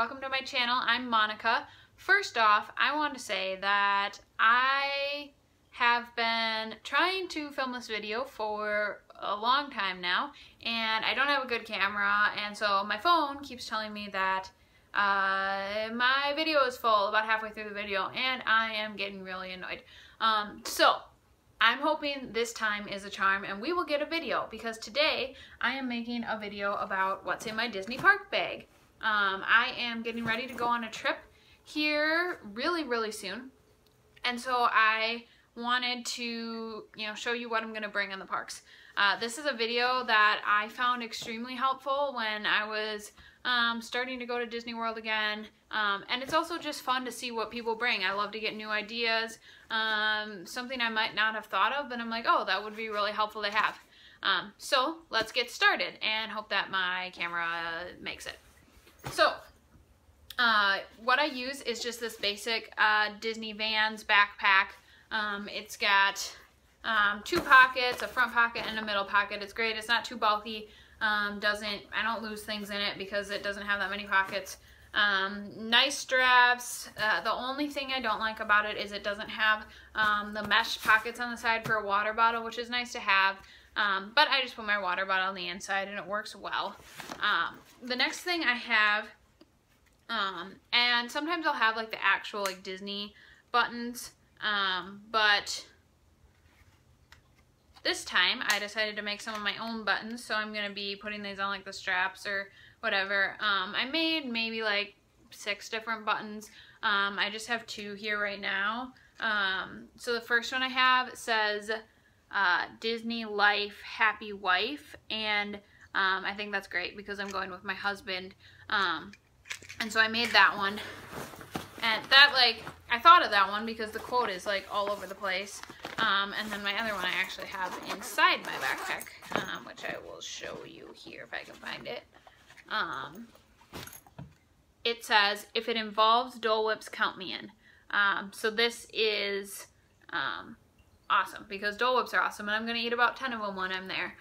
welcome to my channel. I'm Monica. First off, I want to say that I have been trying to film this video for a long time now, and I don't have a good camera, and so my phone keeps telling me that my video is full about halfway through the video, and I am getting really annoyed. So I'm hoping this time is a charm and we will get a video, because today I am making a video about what's in my Disney park bag. I am getting ready to go on a trip here really soon, and so I wanted to show you what I'm going to bring in the parks. This is a video that I found extremely helpful when I was starting to go to Disney World again, and it's also just fun to see what people bring. I love to get new ideas, something I might not have thought of, but I'm like, oh, that would be really helpful to have. So let's get started and hope that my camera makes it. So what I use is just this basic Disney Vans backpack. It's got two pockets, a front pocket and a middle pocket. It's great. It's not too bulky. I don't lose things in it because it doesn't have that many pockets. Nice straps. The only thing I don't like about it is it doesn't have the mesh pockets on the side for a water bottle, which is nice to have. But I just put my water bottle on the inside and it works well. The next thing I have, and sometimes I'll have like the actual like Disney buttons, but this time I decided to make some of my own buttons, so I'm going to be putting these on like the straps or whatever. I made maybe like 6 different buttons. I just have 2 here right now. So the first one I have says Disney Life Happy Wife, and I think that's great because I'm going with my husband. And so I made that one. And that, like, I thought of that one because the quote is like all over the place. And then my other one I actually have inside my backpack, which I will show you here if I can find it. It says, if it involves Dole Whips, count me in. So this is awesome because Dole Whips are awesome, and I'm going to eat about 10 of them when I'm there.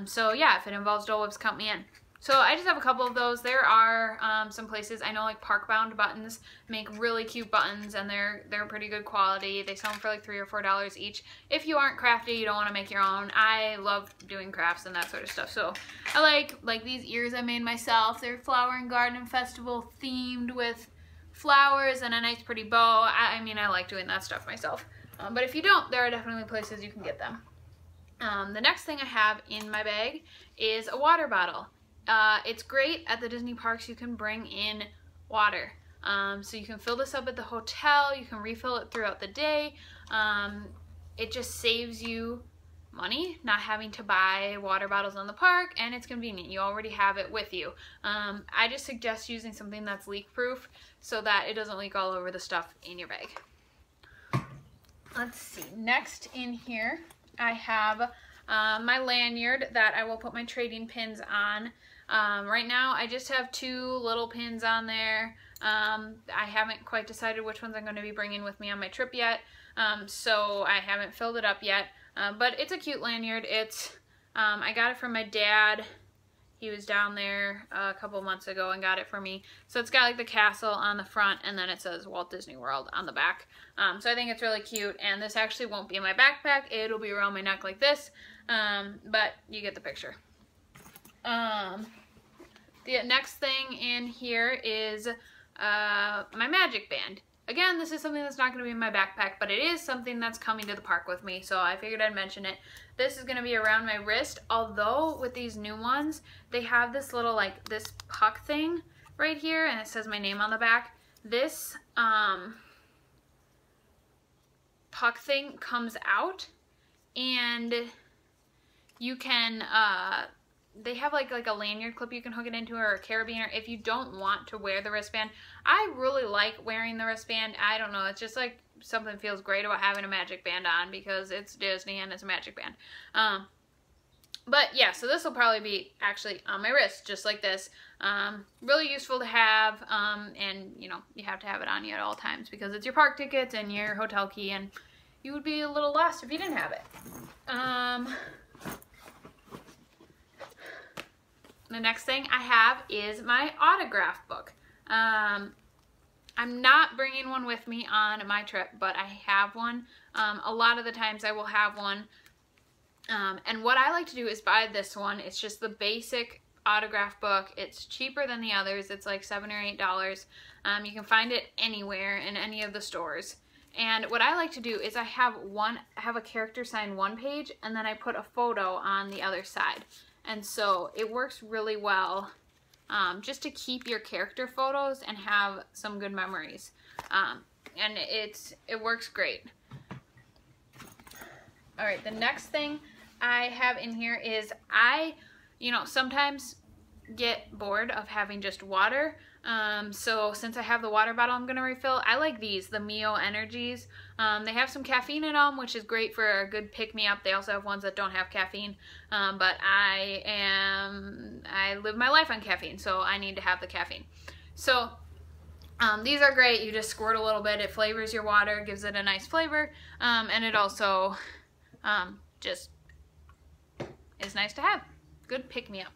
So yeah, if it involves Dole Whips, count me in. So I just have a couple of those. There are some places, I know like Park Bound buttons make really cute buttons, and they're pretty good quality. They sell them for like $3 or $4 each. If you aren't crafty, you don't want to make your own. I love doing crafts and that sort of stuff. So I like these ears I made myself. They're Flower and Garden Festival themed with flowers and a nice pretty bow. I mean, I like doing that stuff myself. But if you don't, there are definitely places you can get them. The next thing I have in my bag is a water bottle. It's great at the Disney parks. You can bring in water. So you can fill this up at the hotel. You can refill it throughout the day. It just saves you money not having to buy water bottles in the park, and it's convenient. You already have it with you. I just suggest using something that's leak proof so that it doesn't leak all over the stuff in your bag. Let's see. Next in here I have my lanyard that I will put my trading pins on. Right now I just have 2 little pins on there. I haven't quite decided which ones I'm going to be bringing with me on my trip yet, so I haven't filled it up yet, but it's a cute lanyard. I got it from my dad. He was down there a couple months ago and got it for me. So it's got like the castle on the front, and then it says Walt Disney World on the back. So I think it's really cute, and this actually won't be in my backpack. It'll be around my neck like this, but you get the picture. The next thing in here is my magic band. Again, this is something that's not going to be in my backpack, but it is something that's coming to the park with me, so I figured I'd mention it. This is going to be around my wrist, although with these new ones, they have this little, like, this puck thing right here, and it says my name on the back. This puck thing comes out, and you can they have like a lanyard clip you can hook it into, or a carabiner if you don't want to wear the wristband. I really like wearing the wristband. I don't know, it's just like something feels great about having a magic band on because it's Disney and it's a magic band. But yeah, so this will probably be actually on my wrist just like this. Really useful to have, and you have to have it on you at all times because it's your park tickets and your hotel key, and you would be a little lost if you didn't have it. The next thing I have is my autograph book. I'm not bringing one with me on my trip, but I have one. A lot of the times I will have one. And what I like to do is buy this one. It's just the basic autograph book. It's cheaper than the others. It's like $7 or $8. You can find it anywhere in any of the stores. And what I like to do is I have a character sign one page, and then I put a photo on the other side. And so it works really well just to keep your character photos and have some good memories. And it works great. All right, the next thing I have in here is sometimes get bored of having just water. So since I have the water bottle I'm going to refill, I like these, the Mio Energies. They have some caffeine in them, which is great for a good pick-me-up. They also have ones that don't have caffeine, but I live my life on caffeine, so I need to have the caffeine. So these are great. You just squirt a little bit. It flavors your water, gives it a nice flavor, and it also just is nice to have. Good pick-me-up.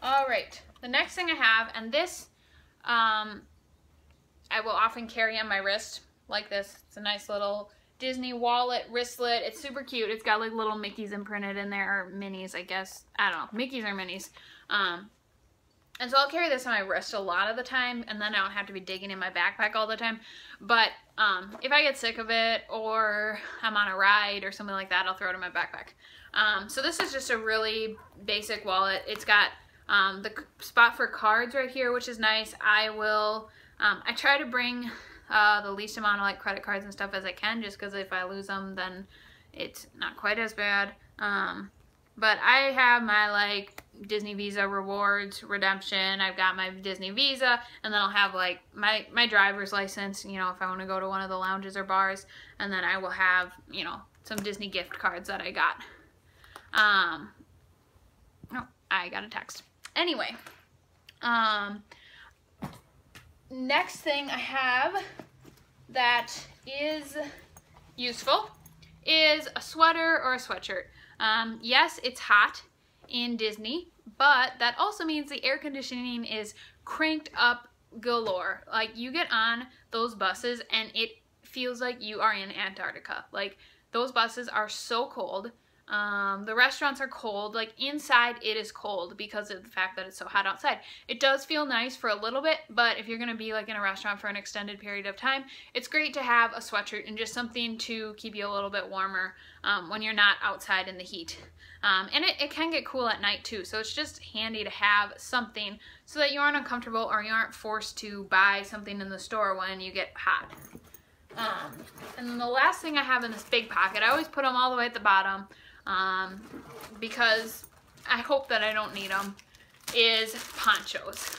All right, the next thing I have, and this I will often carry on my wrist like this. It's a nice little Disney wallet wristlet. It's super cute. It's got like little Mickeys imprinted in there, or Minnies, I guess. I don't know, Mickeys or Minnies. And so I'll carry this on my wrist a lot of the time, and then I don't have to be digging in my backpack all the time. But if I get sick of it, or I'm on a ride or something like that, I'll throw it in my backpack. So this is just a really basic wallet. It's got the spot for cards right here, which is nice. I try to bring the least amount of like credit cards and stuff as I can, just because if I lose them, then it's not quite as bad. But I have my like Disney Visa rewards redemption. I've got my Disney Visa, and then I'll have like my driver's license, if I want to go to one of the lounges or bars, and then I will have, some Disney gift cards that I got. Oh, I got a text. Anyway, next thing I have that is useful is a sweater or a sweatshirt. Yes, it's hot in Disney, but that also means the air conditioning is cranked up galore. Like, you get on those buses and it feels like you are in Antarctica. Like, those buses are so cold. The restaurants are cold. Like, inside it is cold because of the fact that it's so hot outside. It does feel nice for a little bit, but if you're going to be like in a restaurant for an extended period of time, it's great to have a sweatshirt and just something to keep you a little bit warmer when you're not outside in the heat. And it can get cool at night too, so it's just handy to have something so that you aren't uncomfortable or you aren't forced to buy something in the store when you get hot. And then the last thing I have in this big pocket, I always put them all the way at the bottom, because I hope that I don't need them, is ponchos.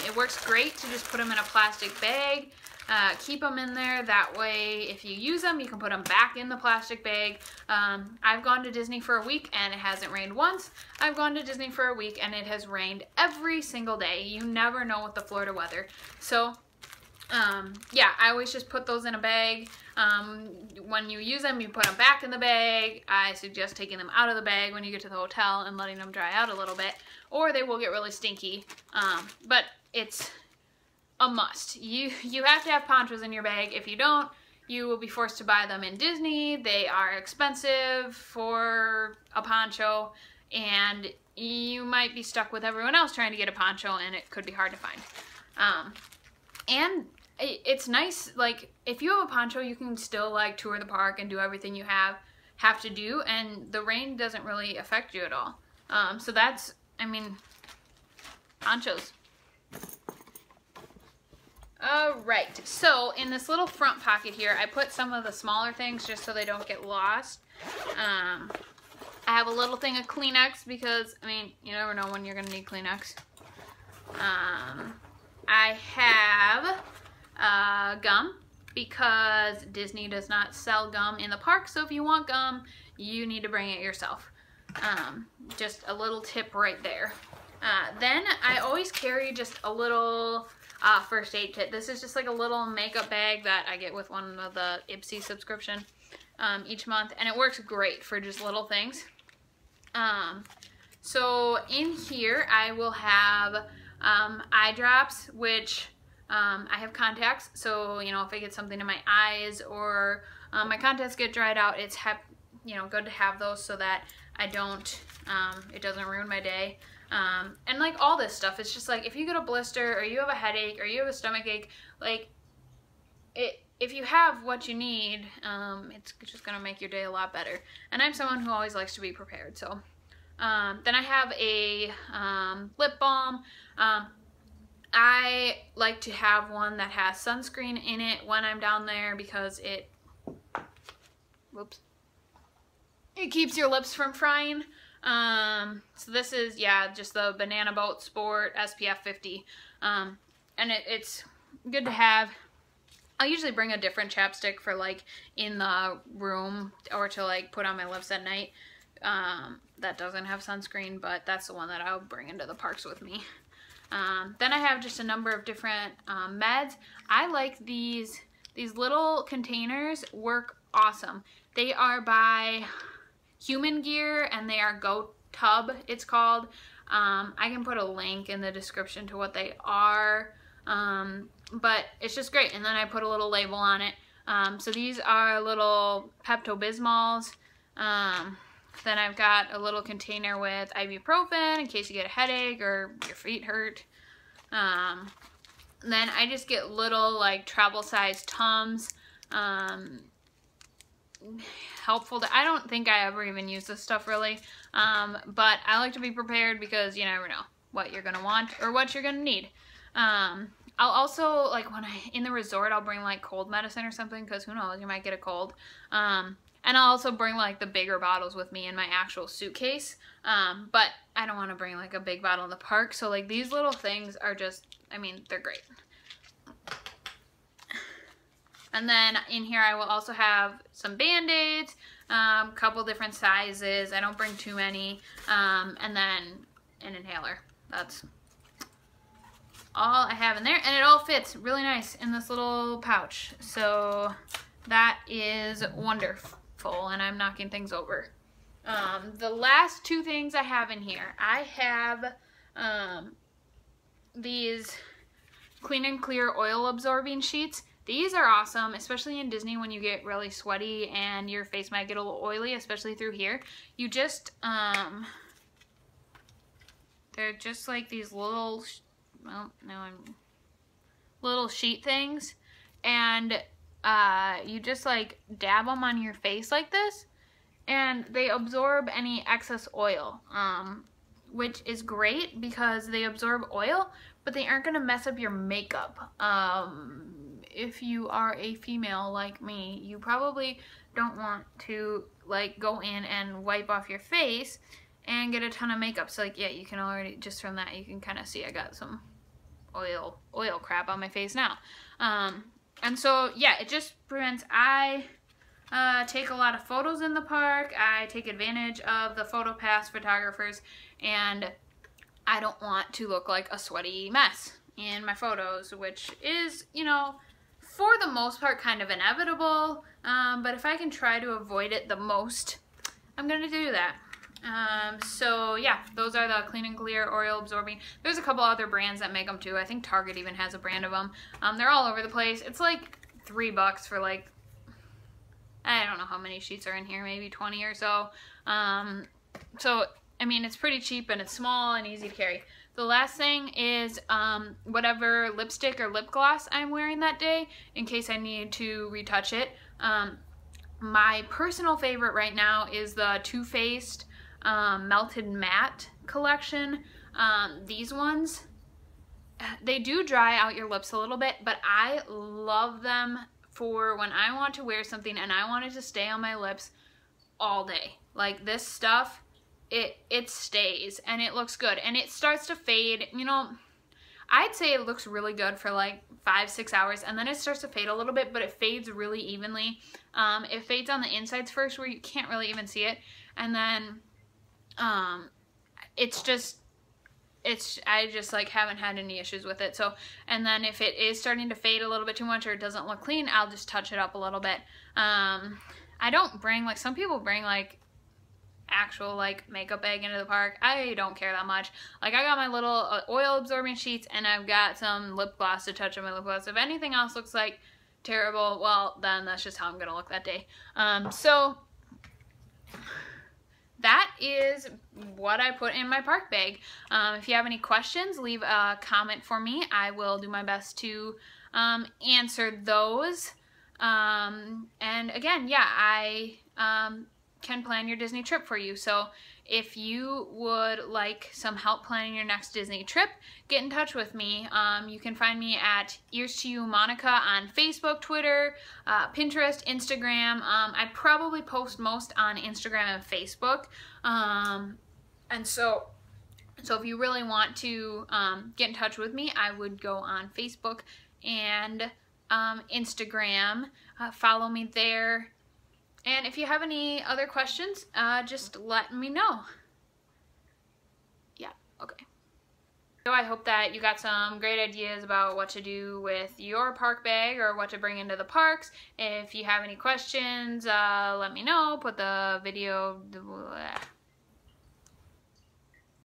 It works great to just put them in a plastic bag, keep them in there. That way, if you use them, you can put them back in the plastic bag. I've gone to Disney for a week and it hasn't rained once. I've gone to Disney for a week and it has rained every single day. You never know with the Florida weather. So yeah, I always just put those in a bag. When you use them, you put them back in the bag. I suggest taking them out of the bag when you get to the hotel and letting them dry out a little bit, or they will get really stinky. But it's a must. You have to have ponchos in your bag. If you don't, you will be forced to buy them in Disney. They are expensive for a poncho, and you might be stuck with everyone else trying to get a poncho, and it could be hard to find. And it's nice, like, if you have a poncho, you can still like tour the park and do everything you have to do, and the rain doesn't really affect you at all. So that's, I mean, ponchos. Alright, so in this little front pocket here, I put some of the smaller things just so they don't get lost. I have a little thing of Kleenex because, I mean, you never know when you're going to need Kleenex. I have gum because Disney does not sell gum in the park, so if you want gum, you need to bring it yourself. Just a little tip right there. Then I always carry just a little first aid kit. This is just like a little makeup bag that I get with one of the Ipsy subscription each month, and it works great for just little things. So in here I will have eye drops, which I have contacts, so you know, if I get something in my eyes or my contacts get dried out, it's good to have those so that I don't, it doesn't ruin my day. And like all this stuff, it's just like if you get a blister or you have a headache or you have a stomach ache, like if you have what you need, it's just gonna make your day a lot better. And I'm someone who always likes to be prepared. So then I have a lip balm. I like to have one that has sunscreen in it when I'm down there because it keeps your lips from frying. So this is, yeah, just the Banana Boat Sport SPF 50. And it's good to have. I'll usually bring a different chapstick for like in the room or to like put on my lips at night. That doesn't have sunscreen, but that's the one that I'll bring into the parks with me. Then I have just a number of different meds. I like these little containers, work awesome. They are by HumanGear and they are GoTubb, it's called. I can put a link in the description to what they are. But it's just great. And then I put a little label on it. So these are little Pepto-Bismols. Then I've got a little container with ibuprofen in case you get a headache or your feet hurt. Then I just get little like travel size Tums. Helpful to, I don't think I ever even use this stuff really. But I like to be prepared because you never know what you're gonna want or what you're gonna need. I'll also, like when in the resort, I'll bring like cold medicine or something because who knows, you might get a cold. And I'll also bring like the bigger bottles with me in my actual suitcase. But I don't want to bring like a big bottle in the park. So like these little things are just, I mean, they're great. And then in here I will also have some Band-Aids, couple different sizes. I don't bring too many. And then an inhaler. That's all I have in there, and it all fits really nice in this little pouch, so that is wonderful. And I'm knocking things over. The last two things I have in here, I have these Clean and Clear oil absorbing sheets. These are awesome, especially in Disney when you get really sweaty and your face might get a little oily, especially through here. You just they're just like these little little sheet things, and you just like dab them on your face like this, and they absorb any excess oil, which is great because they absorb oil, but they aren't going to mess up your makeup. If you are a female like me, you probably don't want to like go in and wipe off your face and get a ton of makeup. So like, yeah, you can already, just from that, you can kind of see I got some oil crap on my face now. And so yeah, it just prevents, I take a lot of photos in the park. I take advantage of the PhotoPass photographers, and I don't want to look like a sweaty mess in my photos, which is, you know, for the most part kind of inevitable, but if I can try to avoid it the most, I'm gonna do that. So yeah, those are the Clean and Clear oil absorbing. There's a couple other brands that make them too. I think Target even has a brand of them. They're all over the place. It's like $3 for like, I don't know how many sheets are in here, maybe 20 or so. So I mean, it's pretty cheap and it's small and easy to carry. The last thing is whatever lipstick or lip gloss I'm wearing that day, in case I need to retouch it. My personal favorite right now is the Too Faced Melted Matte collection. These ones, they do dry out your lips a little bit, but I love them for when I want to wear something and I want it to stay on my lips all day. Like this stuff, it stays and it looks good, and it starts to fade. You know, I'd say it looks really good for like 5-6 hours, and then it starts to fade a little bit, but it fades really evenly. It fades on the insides first where you can't really even see it, and then I just like haven't had any issues with it. So, and then if it is starting to fade a little bit too much or it doesn't look clean, I'll just touch it up a little bit. I don't bring, like some people bring like actual like makeup bag into the park. I don't care that much. Like I got my little oil absorbing sheets and I've got some lip gloss to touch on my lip gloss. If anything else looks like terrible, well then that's just how I'm gonna look that day. So that is what I put in my park bag. If you have any questions, leave a comment for me. I will do my best to answer those. And again, yeah, I can plan your Disney trip for you. So if you would like some help planning your next Disney trip, get in touch with me. You can find me at EarstoyouMonica on Facebook, Twitter, Pinterest, Instagram. I probably post most on Instagram and Facebook. And so if you really want to get in touch with me, I would go on Facebook and Instagram. Follow me there. And if you have any other questions, just let me know. Yeah, okay. So I hope that you got some great ideas about what to do with your park bag or what to bring into the parks. If you have any questions, let me know. Put the video...